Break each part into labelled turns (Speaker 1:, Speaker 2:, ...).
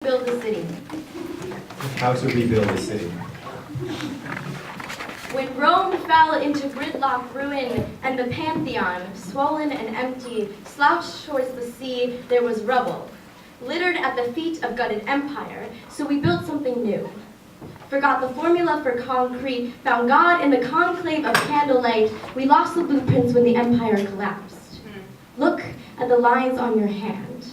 Speaker 1: Build the city.
Speaker 2: How to rebuild a city.
Speaker 1: When Rome fell into gridlock ruin, and the Pantheon, swollen and empty, slouched towards the sea, there was rubble, littered at the feet of gutted empire, so we built something new. Forgot the formula for concrete, found God in the conclave of candlelight, we lost the blueprints when the empire collapsed. Look at the lines on your hand.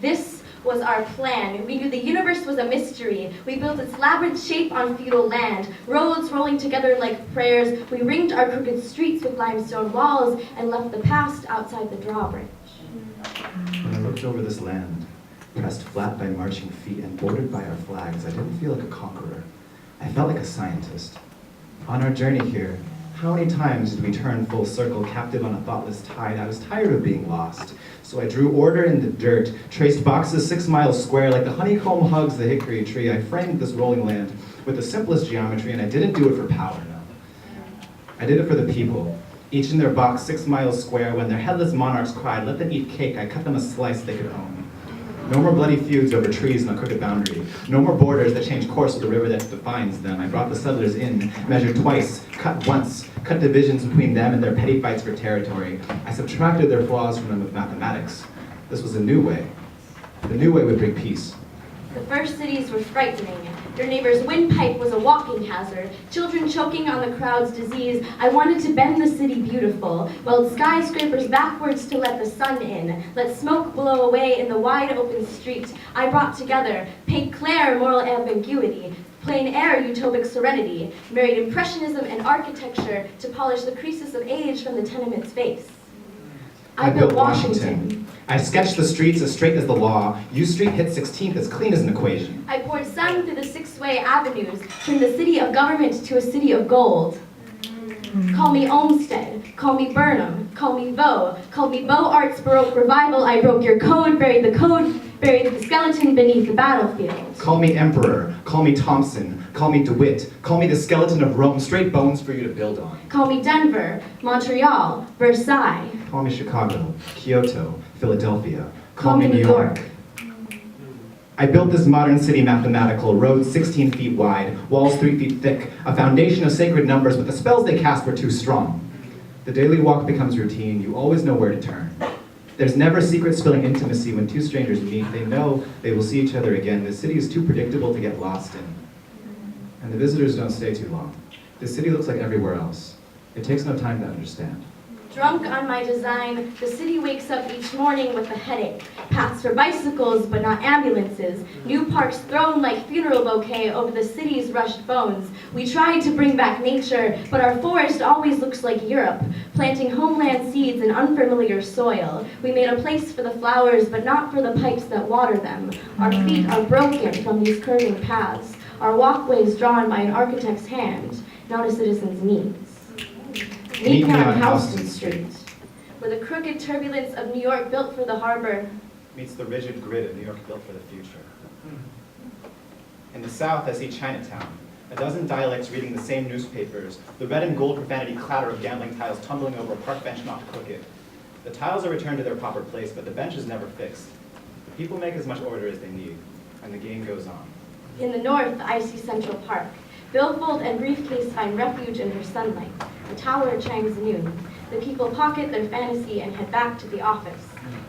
Speaker 1: This was our plan. We knew the universe was a mystery. We built its labyrinth shape on feudal land, roads rolling together like prayers. We ringed our crooked streets with limestone walls and left the past outside the drawbridge.
Speaker 2: When I looked over this land, pressed flat by marching feet and bordered by our flags, I didn't feel like a conqueror. I felt like a scientist. On our journey here, how many times did we turn full circle, captive on a thoughtless tide? I was tired of being lost. So I drew order in the dirt, traced boxes 6 miles square like the honeycomb hugs the hickory tree. I framed this rolling land with the simplest geometry, and I didn't do it for power, no. I did it for the people. Each in their box 6 miles square, when their headless monarchs cried, let them eat cake, I cut them a slice they could own. No more bloody feuds over trees on a crooked boundary. No more borders that change course with the river that defines them. I brought the settlers in, measured twice, cut once, cut divisions between them and their petty fights for territory. I subtracted their flaws from them with mathematics. This was a new way. The new way would bring peace.
Speaker 1: The first cities were frightening. Your neighbor's windpipe was a walking hazard. Children choking on the crowd's disease. I wanted to bend the city beautiful. Weld skyscrapers backwards to let the sun in. Let smoke blow away in the wide open street. I brought together, paint Claire moral ambiguity, plain air utopic serenity, married impressionism and architecture to polish the creases of age from the tenement's face. I built Washington.
Speaker 2: I sketched the streets as straight as the law. U Street hit 16th as clean as an equation.
Speaker 1: I poured sun through the 6-way avenues, turned the city of government to a city of gold. Call me Olmsted, call me Burnham, call me Vaux, call me Beaux Arts Baroque Revival. I broke your code, buried the skeleton beneath the battlefield.
Speaker 2: Call me Emperor, call me Thompson, call me DeWitt, call me the skeleton of Rome, straight bones for you to build on.
Speaker 1: Call me Denver, Montreal, Versailles.
Speaker 2: Call me Chicago, Kyoto, Philadelphia.
Speaker 1: Call me New York.
Speaker 2: I built this modern city mathematical, roads 16 feet wide, walls 3 feet thick, a foundation of sacred numbers, but the spells they cast were too strong. The daily walk becomes routine, you always know where to turn. There's never secret spilling intimacy when two strangers meet. They know they will see each other again. The city is too predictable to get lost in. And the visitors don't stay too long. The city looks like everywhere else. It takes no time to understand.
Speaker 1: Drunk on my design, the city wakes up each morning with a headache. Paths for bicycles, but not ambulances. New parks thrown like funeral bouquet over the city's rushed bones. We tried to bring back nature, but our forest always looks like Europe, planting homeland seeds in unfamiliar soil. We made a place for the flowers, but not for the pipes that water them. Our feet are broken from these curving paths. Our walkways drawn by an architect's hand, not a citizen's needs. Meet me on Houston Street, where the crooked turbulence of New York built for the harbor
Speaker 2: meets the rigid grid of New York built for the future. In the South, I see Chinatown, a dozen dialects reading the same newspapers, the red and gold profanity clatter of gambling tiles tumbling over a park bench knocked crooked. The tiles are returned to their proper place, but the bench is never fixed. People make as much order as they need, and the game goes on.
Speaker 1: In the north, I see Central Park. Billfold and briefcase find refuge in her sunlight. The tower chimes noon. The people pocket their fantasy and head back to the office.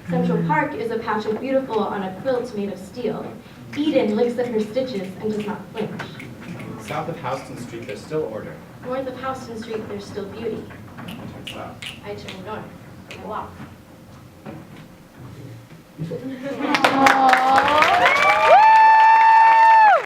Speaker 1: Central Park is a patch of beautiful on a quilt made of steel. Eden licks at her stitches and does not flinch.
Speaker 2: South of Houston Street, there's still order.
Speaker 1: North of Houston Street, there's still beauty.
Speaker 2: I turn south.
Speaker 1: I turn north. I walk.